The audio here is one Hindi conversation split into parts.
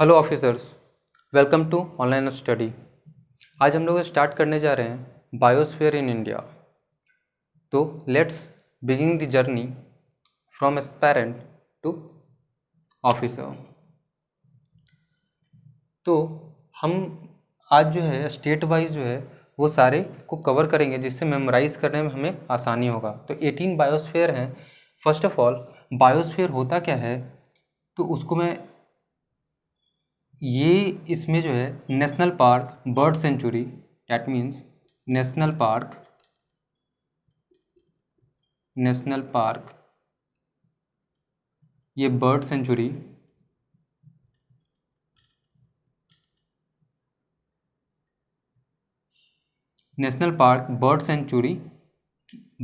Hello officers, welcome to online study. आज हम लोग स्टार्ट करने जा रहे हैं बायोस्फीयर इन इंडिया। तो let's begin the journey from aspirant to officer. तो हम आज जो है स्टेट वाइज जो है वो सारे को कवर करेंगे, जिससे मेमोराइज करने में हमें आसानी होगा। तो 18 बायोस्फीयर हैं। फर्स्ट ऑफ ऑल, बायोस्फीयर होता क्या है, तो उसको मैं ये इसमें जो है national park, bird sanctuary, that means national park, ये bird sanctuary, national park bird sanctuary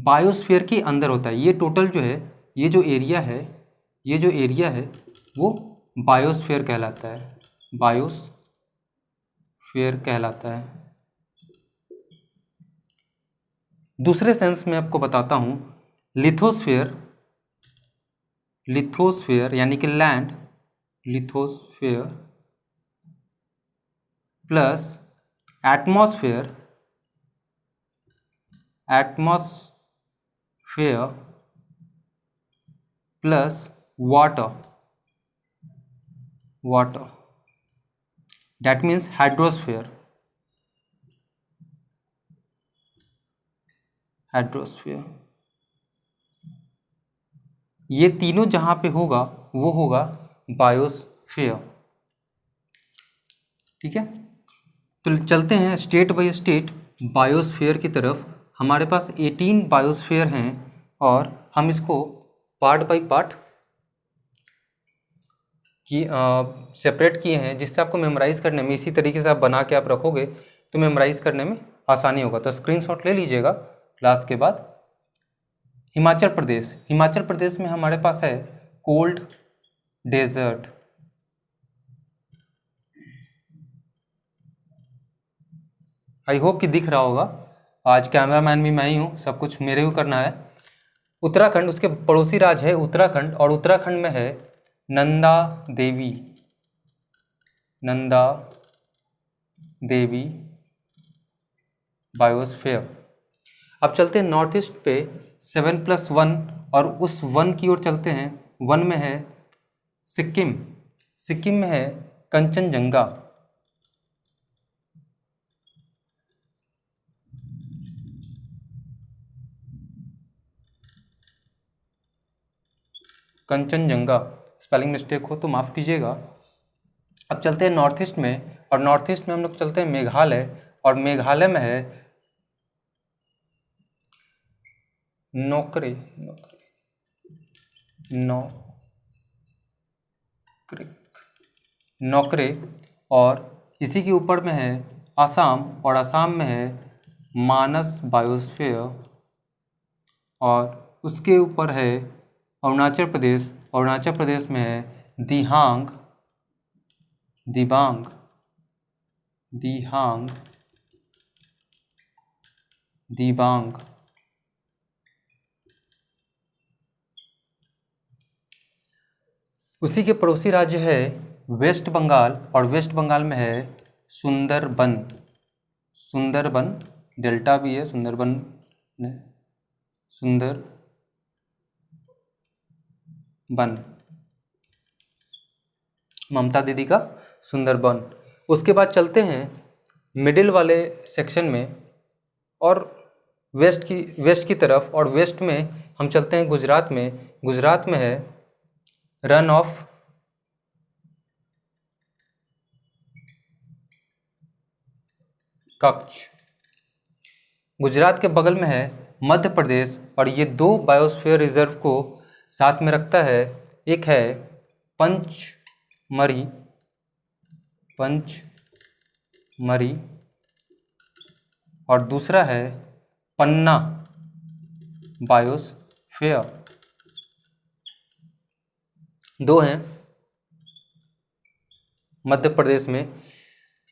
biosphere के अंदर होता है। ये टोटल जो है ये जो एरिया है वो बायोस्फीयर कहलाता है, बायोस्फीयर कहलाता है। दूसरे सेंस में आपको बताता हूँ, लिथोस्फीयर यानी कि land, lithosphere plus atmosphere plus water, that means hydrosphere. ये तीनों जहाँ पे होगा वो होगा बायोस्फीयर। ठीक है, तो चलते हैं स्टेट बाय स्टेट बायोस्फीयर की तरफ। हमारे पास 18 बायोस्फीयर हैं और हम इसको पार्ट बाय पार्ट की सेपरेट किए हैं, जिससे आपको मेमोराइज़ करने में इसी तरीके से आप बना के आप रखोगे तो मेमोराइज़ करने में आसानी होगा। तो स्क्रीनशॉट ले लीजिएगा क्लास के बाद। हिमाचल प्रदेश में हमारे पास है कोल्ड डेजर्ट। आई होप कि दिख रहा होगा। आज कैमरामैन भी मैं ही हूँ, सब कुछ मेरे को करना है। उत्तराखंड, उसके पड़ोसी राज्य है उत्तराखंड, और उत्तराखंड में है नंदा देवी बायोस्फीयर। अब चलते हैं नॉर्थ ईस्ट पे 7+1, और उस 1 की ओर चलते हैं। 1 में है सिक्किम में है कंचनजंगा। स्पेलिंग मिस्टेक हो तो माफ़ कीजिएगा। अब चलते हैं नॉर्थ ईस्ट में, और नॉर्थ ईस्ट में हम लोग चलते हैं मेघालय, और मेघालय में है नोकरे, और इसी के ऊपर में है आसाम, और आसाम में है मानस बायोस्फीयर, और उसके ऊपर है अरुणाचल प्रदेश में है दिबांग। उसी के पड़ोसी राज्य है वेस्ट बंगाल, और वेस्ट बंगाल में है सुंदरबन। डेल्टा भी है सुंदरबन, ममता दीदी का सुंदरबन। उसके बाद चलते हैं मिडिल वाले सेक्शन में, और वेस्ट की तरफ, और वेस्ट में हम चलते हैं गुजरात में है रन ऑफ कच्छ। गुजरात के बगल में है मध्य प्रदेश, और ये 2 बायोस्फीयर रिजर्व को साथ में रखता है। एक है पंचमरी और दूसरा है पन्ना बायोस्फीयर। 2 हैं मध्य प्रदेश में।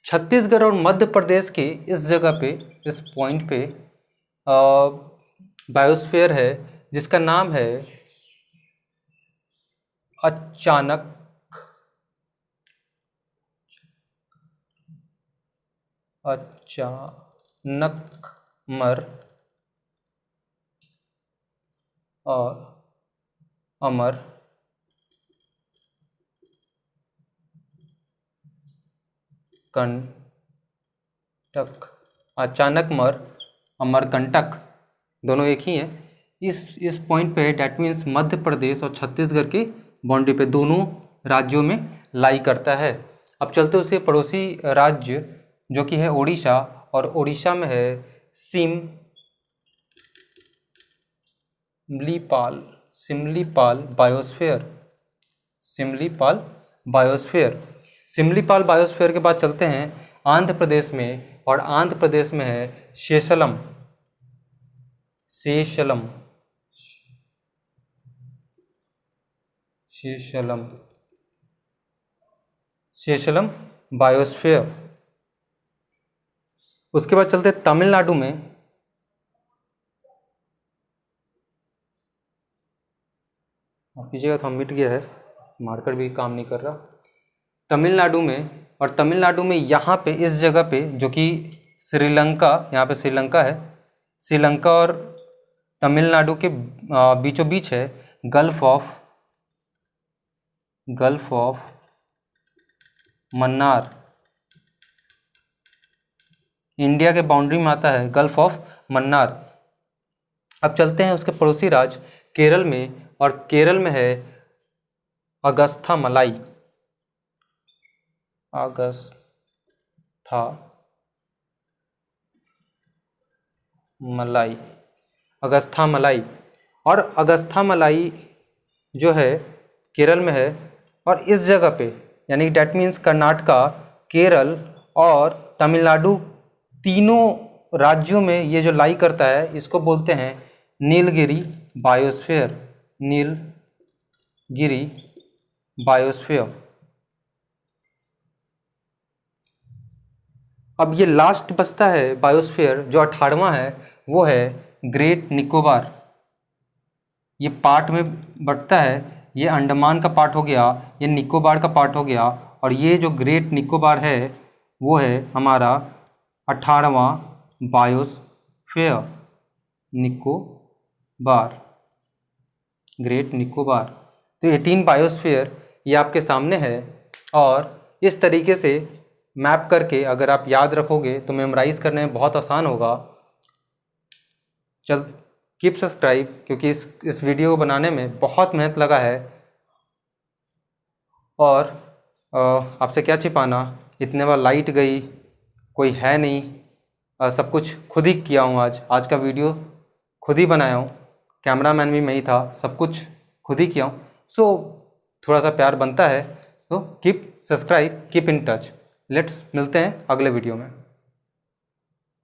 छत्तीसगढ़ और मध्य प्रदेश के इस जगह पे, इस पॉइंट पे बायोस्फीयर है, जिसका नाम है अचानक मर और अमर कंटक। अचानक मर अमरकंटक दोनों एक ही हैं। इस पॉइंट पे डैट मीन्स मध्य प्रदेश और छत्तीसगढ़ की बाउंड्री पे दोनों राज्यों में लाई करता है। अब चलते उसके पड़ोसी राज्य जो कि है ओडिशा, और ओडिशा में है सिमलीपाल बायोस्फीयर। सिमलीपाल बायोस्फीयर के बाद चलते हैं आंध्र प्रदेश में, और आंध्र प्रदेश में है शेषलम बायोस्फीयर। उसके बाद चलते हैं तमिलनाडु में, कीजिएगा तो मिट गया है, मार्कर भी काम नहीं कर रहा। तमिलनाडु में, और तमिलनाडु में यहाँ पे इस जगह पे जो कि श्रीलंका, यहाँ पे श्रीलंका है, श्रीलंका और तमिलनाडु के बीचों बीच है गल्फ ऑफ मन्नार। इंडिया के बाउंड्री में आता है गल्फ ऑफ मन्नार। अब चलते हैं उसके पड़ोसी राज्य केरल में, और केरल में है अगस्था मलाई। और अगस्था मलाई जो है केरल में है, और इस जगह पे यानी डैट मीन्स कर्नाटका, केरल और तमिलनाडु तीनों राज्यों में ये जो लाई करता है इसको बोलते हैं नीलगिरी बायोस्फीयर। अब ये लास्ट बचता है बायोस्फीयर जो 18वां है, वो है ग्रेट निकोबार। ये पार्ट में बटता है, ये अंडमान का पार्ट हो गया, ये निकोबार का पार्ट हो गया, और ये जो ग्रेट निकोबार है वो है हमारा 18वां बायोस्फीयर, ग्रेट निकोबार। तो 18 बायोस्फीयर ये आपके सामने है, और इस तरीके से मैप करके अगर आप याद रखोगे तो मेमोराइज़ करने में बहुत आसान होगा। कीप सब्सक्राइब, क्योंकि इस वीडियो को बनाने में बहुत मेहनत लगा है, और आपसे क्या छिपाना, इतने बार लाइट गई, कोई है नहीं, सब कुछ खुद ही किया हूँ। आज का वीडियो खुद ही बनाया हूँ, कैमरामैन भी मैं ही था, सब कुछ खुद ही किया हूँ। सो थोड़ा सा प्यार बनता है, तो keep subscribe, keep in touch. Let's मिलते हैं अगले वीडियो में।